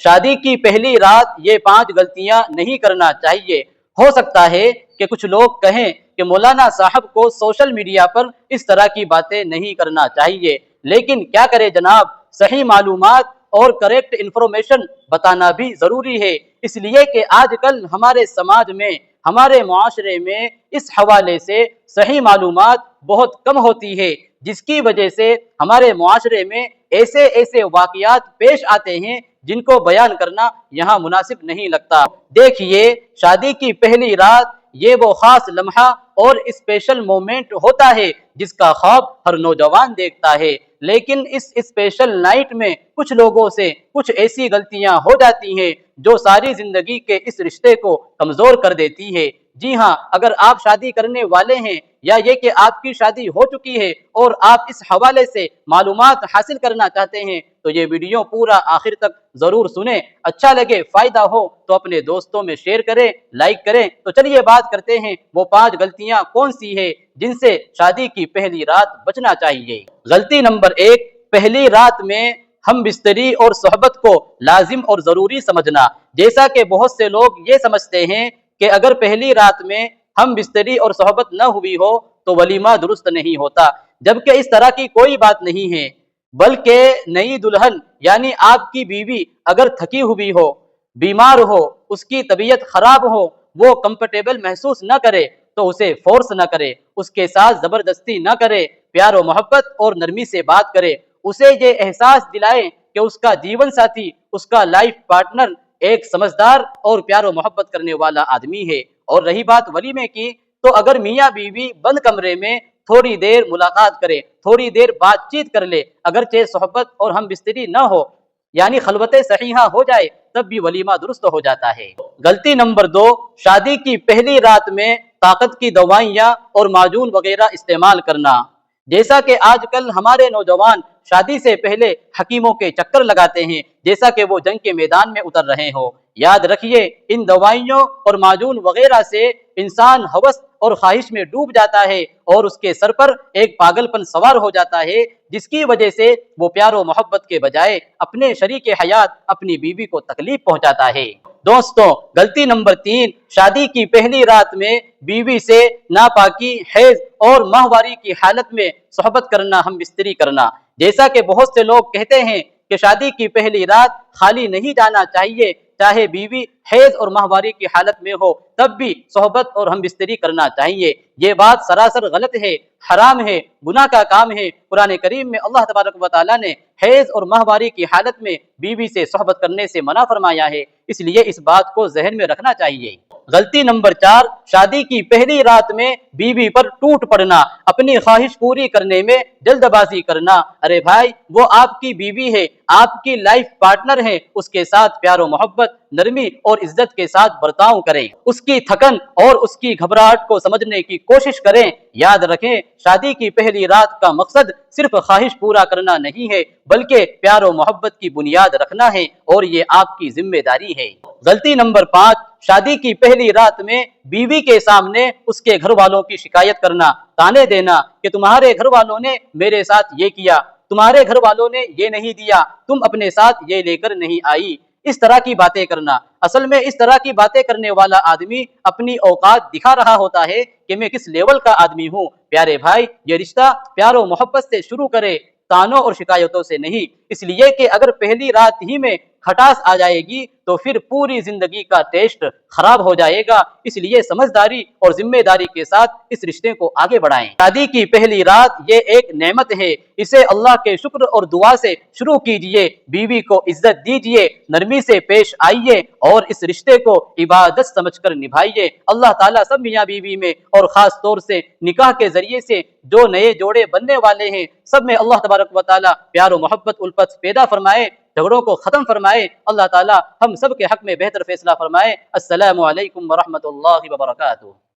شادی کی پہلی رات یہ 5 غلطیاں نہیں کرنا چاہیے۔ ہو سکتا ہے کہ کچھ لوگ کہیں کہ مولانا صاحب کو سوشل میڈیا پر اس طرح کی باتیں نہیں کرنا چاہیے، لیکن کیا کرے جناب، صحیح معلومات اور کریکٹ انفارمیشن بتانا بھی ضروری ہے، اس لیے کہ آج کل ہمارے سماج میں، ہمارے معاشرے میں اس حوالے سے صحیح معلومات بہت کم ہوتی ہے، جس کی وجہ سے ہمارے معاشرے میں ایسے واقعات پیش آتے ہیں جن کو بیان کرنا یہاں مناسب نہیں لگتا۔ دیکھیے، شادی کی پہلی رات یہ وہ خاص لمحہ اور اسپیشل مومنٹ ہوتا ہے جس کا خواب ہر نوجوان دیکھتا ہے، لیکن اس اسپیشل نائٹ میں کچھ لوگوں سے کچھ ایسی غلطیاں ہو جاتی ہیں جو ساری زندگی کے اس رشتے کو کمزور کر دیتی ہے۔ جی ہاں، اگر آپ شادی کرنے والے ہیں یا یہ کہ آپ کی شادی ہو چکی ہے اور آپ اس حوالے سے معلومات حاصل کرنا چاہتے ہیں تو یہ ویڈیو پورا آخر تک ضرور سنیں، اچھا لگے، فائدہ ہو تو اپنے دوستوں میں شیئر کریں، لائک کریں۔ تو چلیے بات کرتے ہیں وہ 5 غلطیاں کون سی ہے جن سے شادی کی پہلی رات بچنا چاہیے۔ غلطی نمبر 1، پہلی رات میں ہم بستری اور صحبت کو لازم اور ضروری سمجھنا۔ جیسا کہ بہت سے لوگ یہ سمجھتے ہیں کہ اگر پہلی رات میں ہم بستری اور صحبت نہ ہوئی ہو تو ولیمہ درست نہیں ہوتا، جبکہ اس طرح کی کوئی بات نہیں ہے، بلکہ نئی دلہن یعنی آپ کی بیوی اگر تھکی ہوئی ہو، بیمار ہو، اس کی طبیعت خراب ہو، وہ کمفرٹیبل محسوس نہ کرے تو اسے فورس نہ کرے، اس کے ساتھ زبردستی نہ کرے، پیار و محبت اور نرمی سے بات کرے، اسے یہ احساس دلائے کہ اس کا جیون ساتھی، اس کا لائف پارٹنر ایک سمجھدار اور پیار و محبت کرنے والا آدمی ہے۔ اور رہی بات ولیمے کی، تو اگر میاں بیوی بند کمرے میں تھوڑی دیر ملاقات کرے، تھوڑی دیر بات چیت کر لے، اگرچہ صحبت اور ہم بستری نہ ہو، یعنی خلوت صحیحہ ہو جائے، تب بھی ولیمہ درست ہو جاتا ہے۔ غلطی نمبر 2، شادی کی پہلی رات میں طاقت کی دوائیاں اور معجون وغیرہ استعمال کرنا۔ جیسا کہ آج کل ہمارے نوجوان شادی سے پہلے حکیموں کے چکر لگاتے ہیں جیسا کہ وہ جنگ کے میدان میں اتر رہے ہوں، یاد رکھیے ان دوائیوں اور معجون وغیرہ سے انسان ہوس اور خواہش میں ڈوب جاتا ہے اور اس کے سر پر ایک پاگل پن سوار ہو جاتا ہے، جس کی وجہ سے وہ پیار و محبت کے بجائے اپنے شریک حیات اپنی بیوی کو تکلیف پہنچاتا ہے۔ دوستوں، غلطی نمبر 3، شادی کی پہلی رات میں بیوی سے ناپاکی، حیض اور ماہواری کی حالت میں صحبت کرنا، ہم بستری کرنا۔ جیسا کہ بہت سے لوگ کہتے ہیں کہ شادی کی پہلی رات خالی نہیں جانا چاہیے، چاہے بیوی حیض اور ماہواری کی حالت میں ہو تب بھی صحبت اور ہم بستری کرنا چاہیے۔ یہ بات سراسر غلط ہے، حرام ہے، گناہ کا کام ہے۔ قرآن کریم میں اللہ تبارک و تعالیٰ نے حیض اور ماہواری کی حالت میں بیوی سے صحبت کرنے سے منع فرمایا ہے، اس لیے اس بات کو ذہن میں رکھنا چاہیے۔ غلطی نمبر 4، شادی کی پہلی رات میں بیوی پر ٹوٹ پڑنا، اپنی خواہش پوری کرنے میں جلد بازی کرنا۔ ارے بھائی، وہ آپ کی بیوی ہے، آپ کی لائف پارٹنر ہے، اس کے ساتھ پیار و محبت، نرمی اور عزت کے ساتھ برتاؤ کریں، اس کی تھکن اور اس کی گھبراہٹ کو سمجھنے کی کوشش کریں۔ یاد رکھیں، شادی کی پہلی رات کا مقصد صرف خواہش پورا کرنا نہیں ہے بلکہ پیار و محبت کی بنیاد رکھنا ہے، اور یہ آپ کی ذمہ داری ہے۔ غلطی نمبر 5، شادی کی پہلی رات میں بیوی کے سامنے اس کے گھر والوں کی شکایت کرنا، تانے دینا کہ تمہارے گھر والوں نے میرے ساتھ یہ کیا، تمہارے گھر والوں نے یہ نہیں دیا، تم اپنے ساتھ یہ لے کر نہیں آئی، اس طرح کی باتیں کرنا۔ اصل میں اس طرح کی باتیں کرنے والا آدمی اپنی اوقات دکھا رہا ہوتا ہے کہ میں کس لیول کا آدمی ہوں۔ پیارے بھائی، یہ رشتہ پیار و محبت سے شروع کرے، تانوں اور شکایتوں سے نہیں، اس لیے کہ اگر پہلی رات ہی میں کھٹاس آ جائے گی تو پھر پوری زندگی کا ٹیسٹ خراب ہو جائے گا، اس لیے سمجھداری اور ذمہ داری کے ساتھ اس رشتے کو آگے بڑھائیں۔ شادی کی پہلی رات یہ ایک نعمت ہے، اسے اللہ کے شکر اور دعا سے شروع کیجئے، بیوی کو عزت دیجئے، نرمی سے پیش آئیے اور اس رشتے کو عبادت سمجھ کر نبھائیے۔ اللہ تعالیٰ سب میاں بیوی میں اور خاص طور سے نکاح کے ذریعے سے جو نئے جوڑے بننے والے ہیں سب میں اللہ تبارک و تعالیٰ پیار و محبت الفت پیدا فرمائے، جھگڑوں کو ختم فرمائے۔ اللہ تعالیٰ ہم سب کے حق میں بہتر فیصلہ فرمائے۔ السلام علیکم ورحمۃ اللہ وبرکاتہ۔